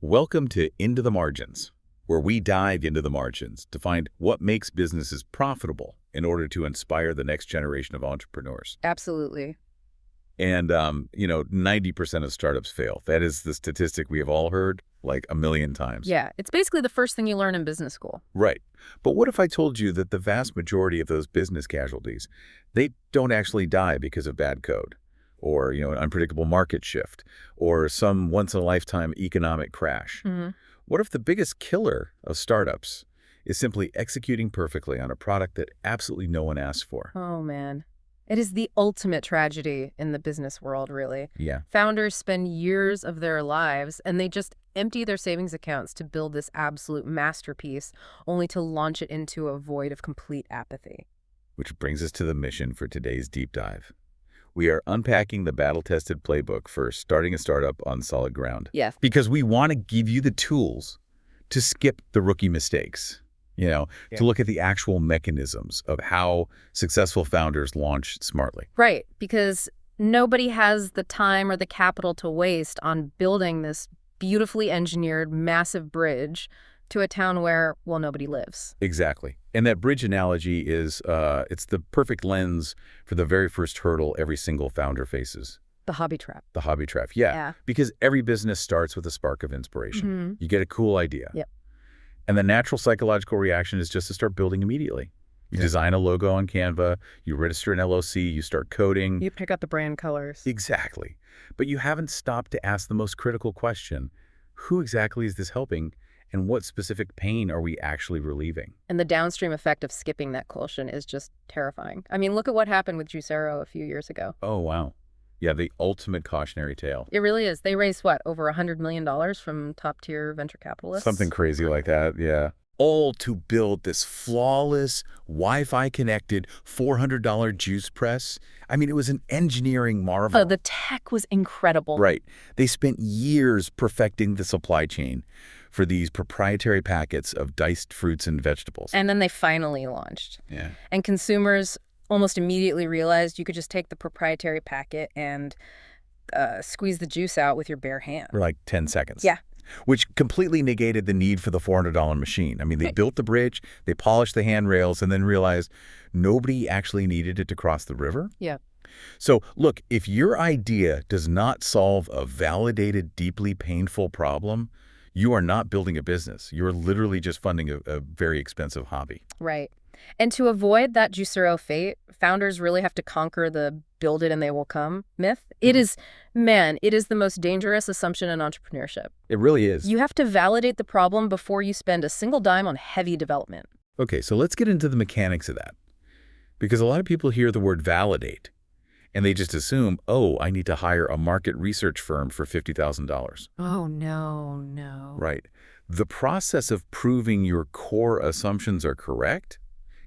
Welcome to Into the Margins, where we dive into the margins to find what makes businesses profitable in order to inspire the next generation of entrepreneurs. Absolutely. And, 90% of startups fail. That is the statistic we have all heard like a million times. Yeah, it's basically the first thing you learn in business school. Right. But what if I told you that the vast majority of those business casualties, they don't actually die because of bad code or, an unpredictable market shift or some once-in-a-lifetime economic crash? hmm What if the biggest killer of startups is simply executing perfectly on a product that absolutely no one asked for? Oh, man. It is the ultimate tragedy in the business world, really. Yeah, Founders spend years of their lives and they just empty their savings accounts to build this absolute masterpiece, only to launch it into a void of complete apathy. which brings us to the mission for today's deep dive. We are unpacking the battle-tested playbook for starting a startup on solid ground. Yes. Because we want to give you the tools to skip the rookie mistakes, Yeah. to look at the actual mechanisms of how successful founders launch smartly. Right, because nobody has the time or the capital to waste on building this beautifully engineered massive bridge to a town where, well, nobody lives. Exactly. And that bridge analogy is, it's the perfect lens for the very first hurdle every single founder faces, The hobby trap. the hobby trap. Yeah, Yeah. because every business starts with a spark of inspiration. Mhm. You get a cool idea. Yep. And the natural psychological reaction is just to start building immediately. You design a logo on Canva, you register an LLC, you start coding. You pick out the brand colors. Exactly. But you haven't stopped to ask the most critical question: who exactly is this helping, and what specific pain are we actually relieving? And the downstream effect of skipping that quotient is just terrifying. I mean, look at what happened with Juicero a few years ago. Oh, wow. Yeah, the ultimate cautionary tale. It really is. They raised, what, over $100 million from top-tier venture capitalists? Something crazy like that, yeah. All to build this flawless, Wi-Fi connected $400 juice press. I mean, it was an engineering marvel. Oh, the tech was incredible. Right. They spent years perfecting the supply chain for these proprietary packets of diced fruits and vegetables. And then they finally launched. Yeah. And consumers almost immediately realized you could just take the proprietary packet and squeeze the juice out with your bare hand. For like 10 seconds. Yeah. Which completely negated the need for the $400 machine. I mean, they built the bridge, they polished the handrails, and then realized nobody actually needed it to cross the river. Yeah. So, look, if your idea does not solve a validated, deeply painful problem, you are not building a business. You're literally just funding a very expensive hobby. Right. And to avoid that Juicero fate, founders really have to conquer the build it and they will come myth. It is the most dangerous assumption in entrepreneurship. It really is. You have to validate the problem before you spend a single dime on heavy development. Okay, so let's get into the mechanics of that. Because a lot of people hear the word validate, and they just assume, oh, I need to hire a market research firm for $50,000. Oh, no. Right. The process of proving your core assumptions are correct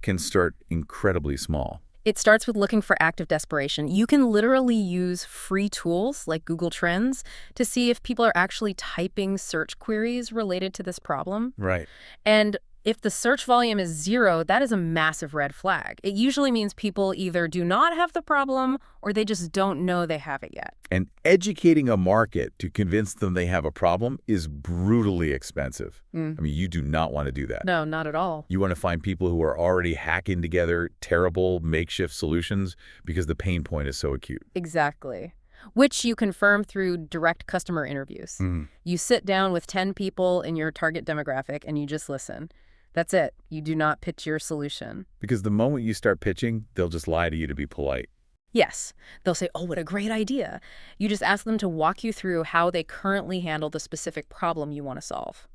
can start incredibly small. It starts with looking for active desperation. You can literally use free tools like Google Trends to see if people are actually typing search queries related to this problem. Right. And if the search volume is 0, that is a massive red flag. It usually means people either do not have the problem or they just don't know they have it yet. And educating a market to convince them they have a problem is brutally expensive. I mean, you do not want to do that. No, not at all. You want to find people who are already hacking together terrible makeshift solutions because the pain point is so acute. Exactly. Which you confirm through direct customer interviews. You sit down with 10 people in your target demographic and you just listen. That's it. You do not pitch your solution. Because the moment you start pitching, they'll just lie to you to be polite. Yes. They'll say, oh, what a great idea. You just ask them to walk you through how they currently handle the specific problem you want to solve.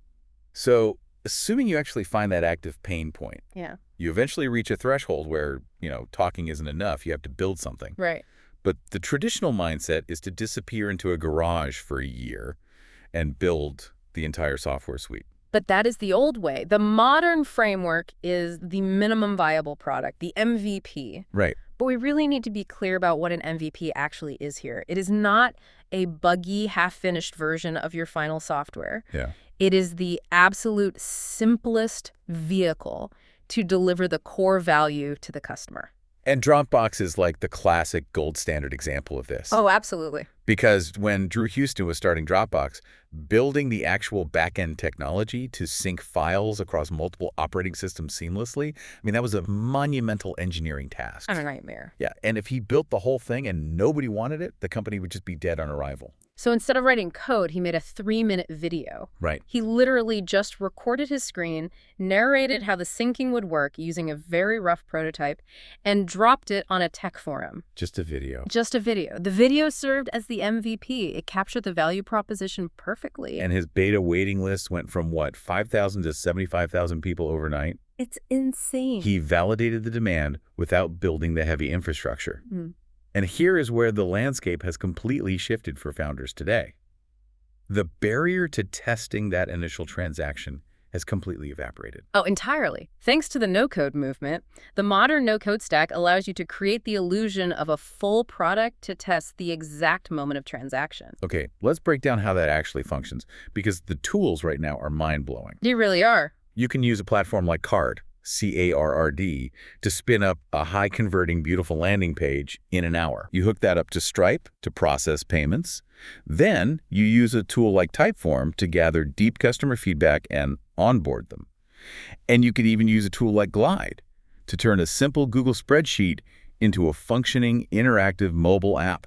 So, assuming you actually find that active pain point, Yeah. you eventually reach a threshold where, talking isn't enough. You have to build something. Right. But the traditional mindset is to disappear into a garage for a year and build the entire software suite. But that is the old way. The modern framework is the minimum viable product, the MVP. Right. But we really need to be clear about what an MVP actually is here. It is not a buggy, half-finished version of your final software. Yeah. It is the absolute simplest vehicle to deliver the core value to the customer. And Dropbox is like the classic gold standard example of this. Oh, absolutely. Because when Drew Houston was starting Dropbox, building the actual back-end technology to sync files across multiple operating systems seamlessly, I mean, that was a monumental engineering task. And a nightmare. Yeah, and if he built the whole thing and nobody wanted it, the company would just be dead on arrival. So instead of writing code, he made a 3-minute video. Right. He literally just recorded his screen, narrated how the syncing would work using a very rough prototype, and dropped it on a tech forum. Just a video. Just a video. The video served as the MVP. It captured the value proposition perfectly. And his beta waiting list went from, what, 5,000 to 75,000 people overnight? It's insane. He validated the demand without building the heavy infrastructure. Mm. And here is where the landscape has completely shifted for founders today. The barrier to testing that initial transaction has completely evaporated. Oh, entirely. Thanks to the no-code movement, the modern no-code stack allows you to create the illusion of a full product to test the exact moment of transaction. Okay, let's break down how that actually functions, because the tools right now are mind-blowing. They really are. You can use a platform like Card, C-A-R-R-D, to spin up a high-converting, beautiful landing page in an hour. You hook that up to Stripe to process payments. Then you use a tool like Typeform to gather deep customer feedback and onboard them. And you could even use a tool like Glide to turn a simple Google spreadsheet into a functioning, interactive mobile app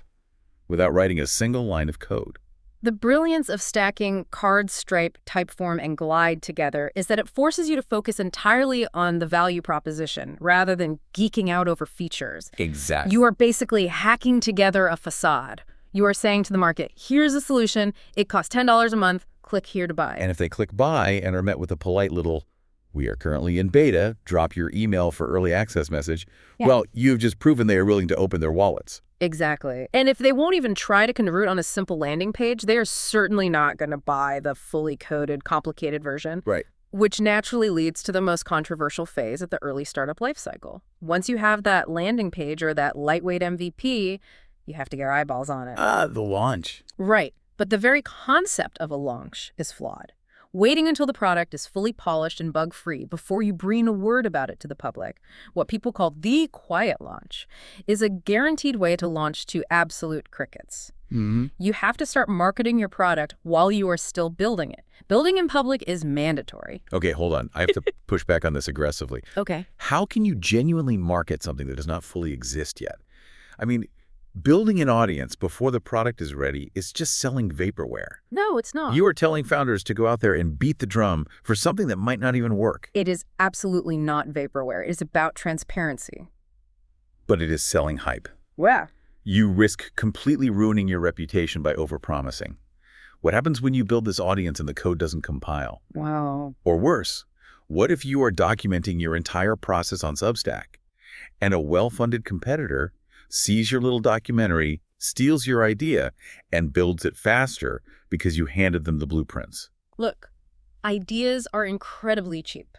without writing a single line of code. The brilliance of stacking Card, Stripe, Typeform, and Glide together is that it forces you to focus entirely on the value proposition rather than geeking out over features. Exactly. You are basically hacking together a facade. You are saying to the market, here's a solution, it costs $10 a month, click here to buy. And if they click buy and are met with a polite little, "We are currently in beta, drop your email for early access" message, well, you've just proven they are willing to open their wallets. Exactly. And if they won't even try to convert on a simple landing page, they are certainly not going to buy the fully coded, complicated version. Right. Which naturally leads to the most controversial phase of the early startup lifecycle. Once you have that landing page or that lightweight MVP, you have to get your eyeballs on it. The launch. Right. But the very concept of a launch is flawed. Waiting until the product is fully polished and bug-free before you breathe a word about it to the public, what people call the quiet launch, is a guaranteed way to launch to absolute crickets. Mm-hmm. You have to start marketing your product while you are still building it. Building in public is mandatory. Okay, hold on. I have to push back on this aggressively. Okay. How can you genuinely market something that does not fully exist yet? I mean, building an audience before the product is ready is just selling vaporware. No, it's not. You are telling founders to go out there and beat the drum for something that might not even work. It is absolutely not vaporware. It is about transparency. But it is selling hype. Yeah. You risk completely ruining your reputation by overpromising. What happens when you build this audience and the code doesn't compile? Wow. Or worse, what if you are documenting your entire process on Substack and a well-funded competitor sees your little documentary, steals your idea, and builds it faster because you handed them the blueprints? Look, ideas are incredibly cheap.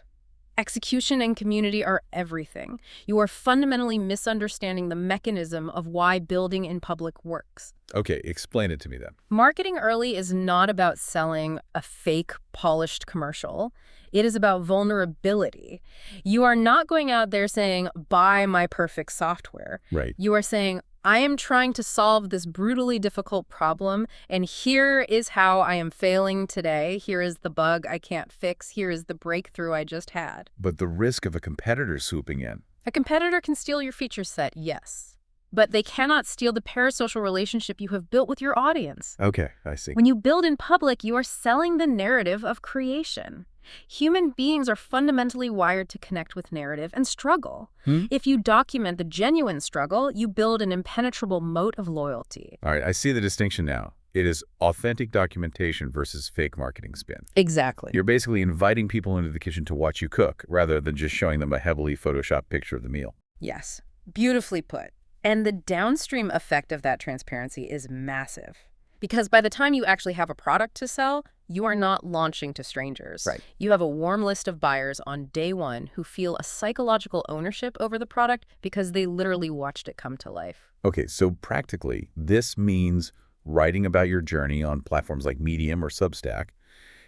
Execution and community are everything. You are fundamentally misunderstanding the mechanism of why building in public works. Okay, explain it to me then. Marketing early is not about selling a fake, polished commercial. It is about vulnerability. You are not going out there saying, buy my perfect software. Right. You are saying, I am trying to solve this brutally difficult problem, and here is how I am failing today. Here is the bug I can't fix. Here is the breakthrough I just had. But the risk of a competitor swooping in. A competitor can steal your feature set, yes. But they cannot steal the parasocial relationship you have built with your audience. Okay, I see. When you build in public, you are selling the narrative of creation. Human beings are fundamentally wired to connect with narrative and struggle. If you document the genuine struggle, you build an impenetrable moat of loyalty. All right, I see the distinction now. It is authentic documentation versus fake marketing spin. Exactly. You're basically inviting people into the kitchen to watch you cook, rather than just showing them a heavily photoshopped picture of the meal. Yes, beautifully put. And the downstream effect of that transparency is massive. Because by the time you actually have a product to sell, you are not launching to strangers. Right. You have a warm list of buyers on day one who feel a psychological ownership over the product because they literally watched it come to life. Okay, so practically, this means writing about your journey on platforms like Medium or Substack.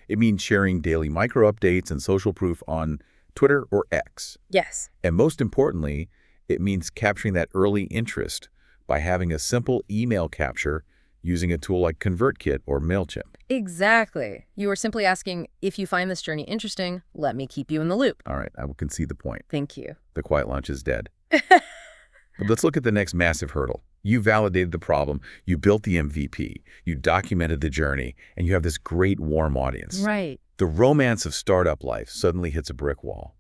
It means sharing daily micro updates and social proof on Twitter or X. Yes. And most importantly, It means capturing that early interest by having a simple email capture using a tool like ConvertKit or MailChimp. Exactly. You are simply asking, if you find this journey interesting, let me keep you in the loop. All right, I will concede the point. Thank you. The quiet launch is dead. But let's look at the next massive hurdle. You validated the problem, you built the MVP, you documented the journey, and you have this great warm audience. Right. The romance of startup life suddenly hits a brick wall,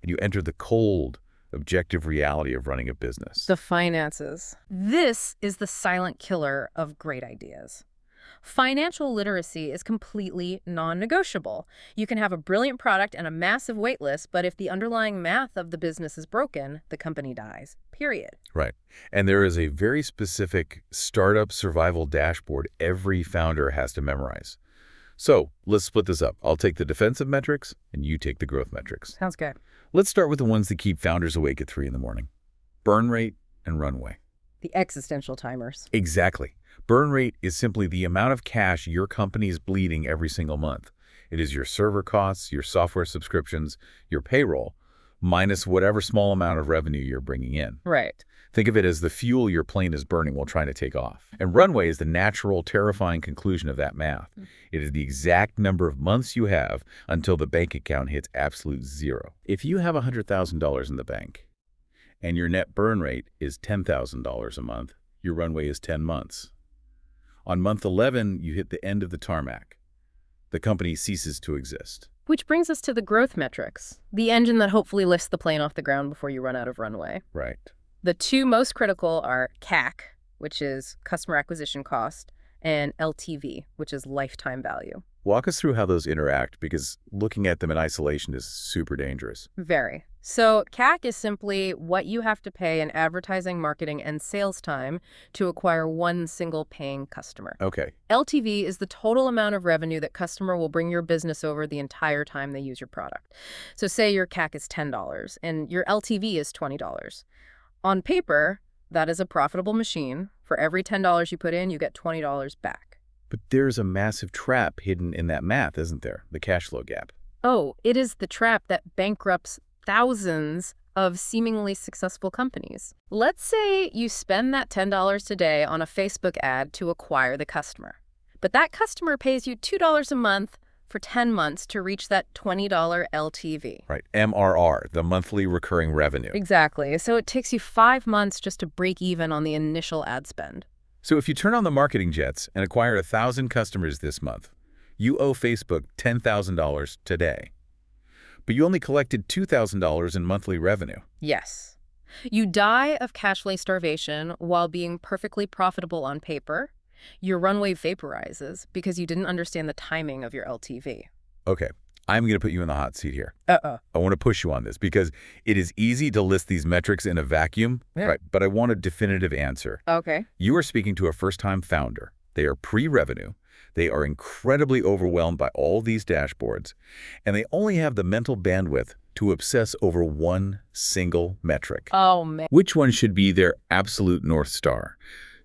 and you enter the cold, objective reality of running a business. The finances. This is the silent killer of great ideas. Financial literacy is completely non-negotiable. You can have a brilliant product and a massive wait list, but if the underlying math of the business is broken, the company dies, period. Right. And there is a very specific startup survival dashboard every founder has to memorize. So let's split this up. I'll take the defensive metrics, and you take the growth metrics. Sounds good. Let's start with the ones that keep founders awake at 3 in the morning. Burn rate and runway. The existential timers. Exactly. Burn rate is simply the amount of cash your company is bleeding every single month. It is your server costs, your software subscriptions, your payroll, minus whatever small amount of revenue you're bringing in. Right. Think of it as the fuel your plane is burning while trying to take off. And runway is the natural, terrifying conclusion of that math. It is the exact number of months you have until the bank account hits absolute zero. If you have $100,000 in the bank and your net burn rate is $10,000 a month, your runway is 10 months. On month 11, you hit the end of the tarmac. The company ceases to exist. Which brings us to the growth metrics, the engine that hopefully lifts the plane off the ground before you run out of runway. Right. The two most critical are CAC, which is customer acquisition cost, and LTV, which is lifetime value. Walk us through how those interact, because looking at them in isolation is super dangerous. Very. So CAC is simply what you have to pay in advertising, marketing, and sales time to acquire one single paying customer. Okay. LTV is the total amount of revenue that customer will bring your business over the entire time they use your product. So say your CAC is $10 and your LTV is $20. On paper, that is a profitable machine. For every $10 you put in, you get $20 back. But there's a massive trap hidden in that math, isn't there? The cash flow gap. Oh, it is the trap that bankrupts thousands of seemingly successful companies. Let's say you spend that $10 today on a Facebook ad to acquire the customer. But that customer pays you $2 a month for 10 months to reach that $20 LTV. Right. MRR, the monthly recurring revenue. Exactly. So it takes you 5 months just to break even on the initial ad spend. So if you turn on the marketing jets and acquire 1,000 customers this month, you owe Facebook $10,000 today. But you only collected $2,000 in monthly revenue. Yes. You die of cash flow starvation while being perfectly profitable on paper. Your runway vaporizes because you didn't understand the timing of your LTV. Okay, I'm going to put you in the hot seat here. Uh-oh. I want to push you on this because it is easy to list these metrics in a vacuum, right? But I want a definitive answer. Okay. You are speaking to a first-time founder. They are pre-revenue. They are incredibly overwhelmed by all these dashboards, and they only have the mental bandwidth to obsess over one single metric. Oh, man. Which one should be their absolute North Star?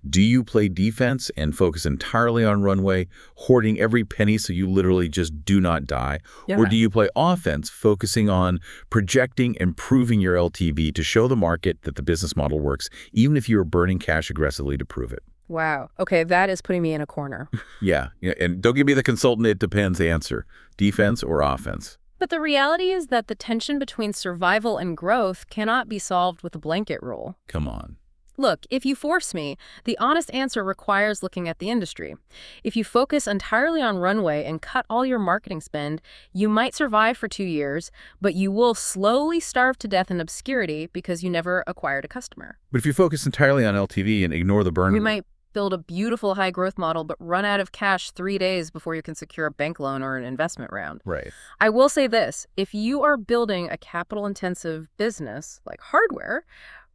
Do you play defense and focus entirely on runway, hoarding every penny so you literally just do not die? Yeah. Or do you play offense, focusing on projecting and proving your LTV to show the market that the business model works, even if you are burning cash aggressively to prove it? Wow. Okay, that is putting me in a corner. Yeah, and don't give me the consultant it depends answer. Defense or offense? But the reality is that the tension between survival and growth cannot be solved with a blanket rule. Come on. Look, if you force me, the honest answer requires looking at the industry. If you focus entirely on runway and cut all your marketing spend, you might survive for 2 years, but you will slowly starve to death in obscurity because you never acquired a customer. But if you focus entirely on LTV and ignore the burn... You might build a beautiful high-growth model, but run out of cash 3 days before you can secure a bank loan or an investment round. Right. I will say this, if you are building a capital-intensive business like hardware,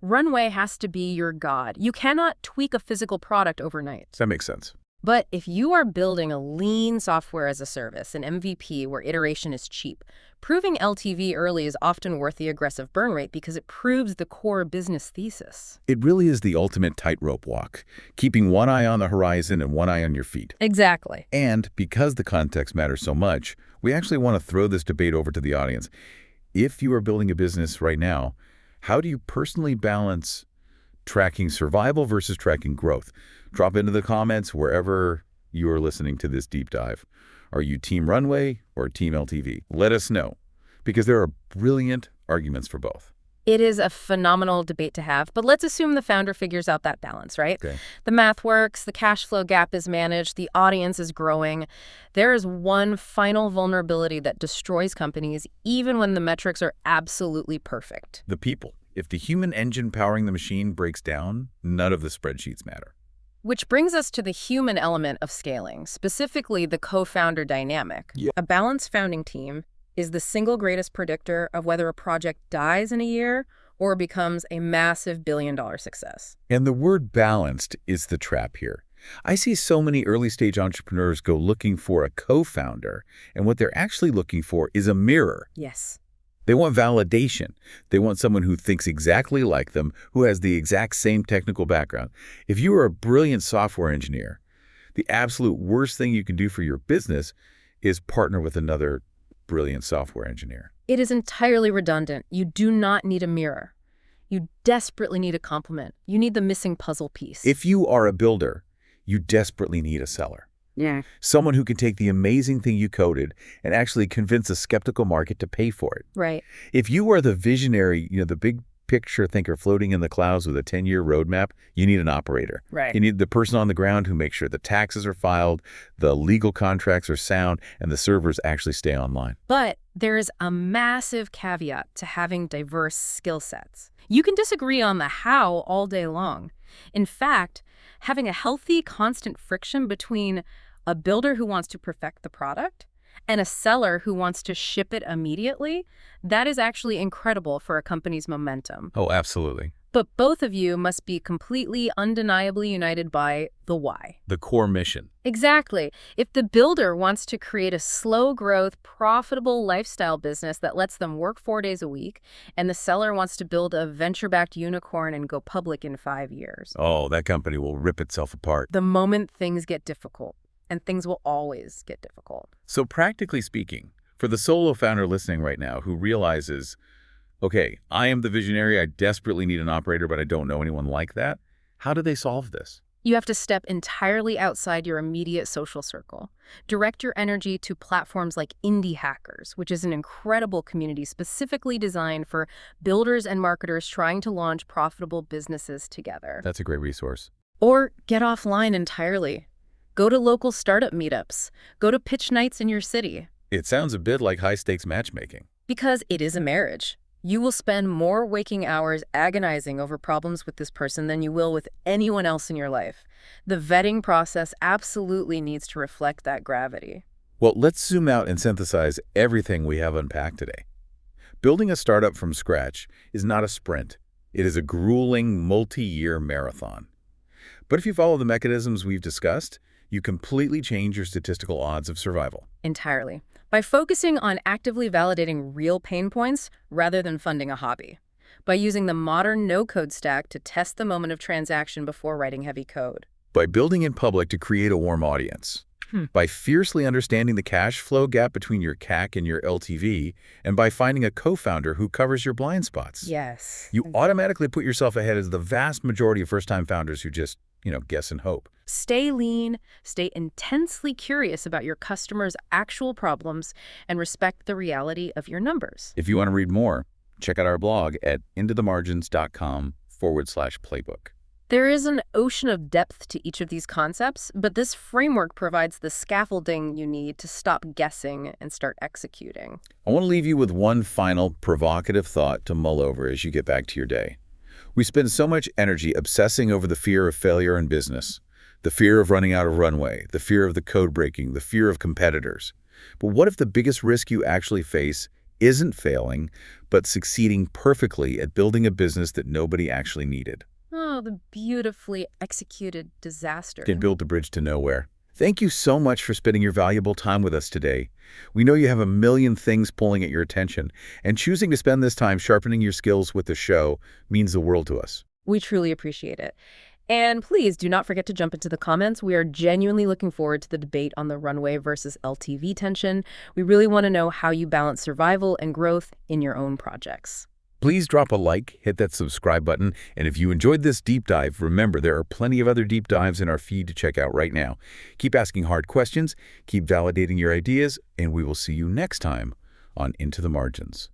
runway has to be your god. You cannot tweak a physical product overnight. That makes sense. But if you are building a lean software as a service, an MVP where iteration is cheap, proving LTV early is often worth the aggressive burn rate because it proves the core business thesis. It really is the ultimate tightrope walk, keeping one eye on the horizon and one eye on your feet. Exactly. And because the context matters so much, we actually want to throw this debate over to the audience. If you are building a business right now, How do you personally balance tracking survival versus tracking growth? Drop into the comments wherever you are listening to this deep dive. Are you Team Runway or Team LTV? Let us know, because there are brilliant arguments for both. It is a phenomenal debate to have, but let's assume the founder figures out that balance, right? Okay. The math works, the cash flow gap is managed, the audience is growing. There is one final vulnerability that destroys companies even when the metrics are absolutely perfect. The people. If the human engine powering the machine breaks down, none of the spreadsheets matter. Which brings us to the human element of scaling, specifically the co-founder dynamic. Yeah. A balanced founding team is the single greatest predictor of whether a project dies in a year or becomes a massive billion-dollar success. And the word balanced is the trap here. I see so many early-stage entrepreneurs go looking for a co-founder, and what they're actually looking for is a mirror. Yes. They want validation. They want someone who thinks exactly like them, who has the exact same technical background. If you are a brilliant software engineer, the absolute worst thing you can do for your business is partner with another brilliant software engineer. It is entirely redundant. You do not need a mirror. You desperately need a complement. You need the missing puzzle piece. If you are a builder, you desperately need a seller. Yeah. Someone who can take the amazing thing you coded and actually convince a skeptical market to pay for it. Right. If you are the visionary, the big picture thinker floating in the clouds with a 10-year roadmap, you need an operator. Right. You need the person on the ground who makes sure the taxes are filed, the legal contracts are sound, and the servers actually stay online. But there is a massive caveat to having diverse skill sets. You can disagree on the how all day long. In fact, having a healthy, constant friction between a builder who wants to perfect the product and a seller who wants to ship it immediately, that is actually incredible for a company's momentum. Oh, absolutely. But both of you must be completely, undeniably united by the why. The core mission. Exactly. If the builder wants to create a slow-growth, profitable lifestyle business that lets them work 4 days a week, and the seller wants to build a venture-backed unicorn and go public in 5 years, Oh, that company will rip itself apart. the moment things get difficult, and things will always get difficult. So practically speaking, for the solo founder listening right now who realizes, okay, I am the visionary, I desperately need an operator, but I don't know anyone like that, how do they solve this? You have to step entirely outside your immediate social circle. Direct your energy to platforms like Indie Hackers, which is an incredible community specifically designed for builders and marketers trying to launch profitable businesses together. That's a great resource. Or get offline entirely. Go to local startup meetups. Go to pitch nights in your city. It sounds a bit like high-stakes matchmaking. Because it is a marriage. You will spend more waking hours agonizing over problems with this person than you will with anyone else in your life. The vetting process absolutely needs to reflect that gravity. Well, let's zoom out and synthesize everything we have unpacked today. Building a startup from scratch is not a sprint. It is a grueling, multi-year marathon. But if you follow the mechanisms we've discussed, you completely change your statistical odds of survival. Entirely. By focusing on actively validating real pain points rather than funding a hobby. By using the modern no-code stack to test the moment of transaction before writing heavy code. By building in public to create a warm audience. By fiercely understanding the cash flow gap between your CAC and your LTV, and by finding a co-founder who covers your blind spots. Yes. You automatically put yourself ahead of the vast majority of first-time founders who just, guess and hope. Stay lean, stay intensely curious about your customers' actual problems, and respect the reality of your numbers. If you want to read more, check out our blog at intothemargins.com/playbook. There is an ocean of depth to each of these concepts, but this framework provides the scaffolding you need to stop guessing and start executing. I want to leave you with one final provocative thought to mull over as you get back to your day. We spend so much energy obsessing over the fear of failure in business, the fear of running out of runway, the fear of the code breaking, the fear of competitors. But what if the biggest risk you actually face isn't failing, but succeeding perfectly at building a business that nobody actually needed? Oh, the beautifully executed disaster. Can build the bridge to nowhere. Thank you so much for spending your valuable time with us today. We know you have a million things pulling at your attention, and choosing to spend this time sharpening your skills with the show means the world to us. We truly appreciate it. And please do not forget to jump into the comments. We are genuinely looking forward to the debate on the runway versus LTV tension. We really want to know how you balance survival and growth in your own projects. Please drop a like, hit that subscribe button, and if you enjoyed this deep dive, remember there are plenty of other deep dives in our feed to check out right now. Keep asking hard questions, keep validating your ideas, and we will see you next time on Into the Margins.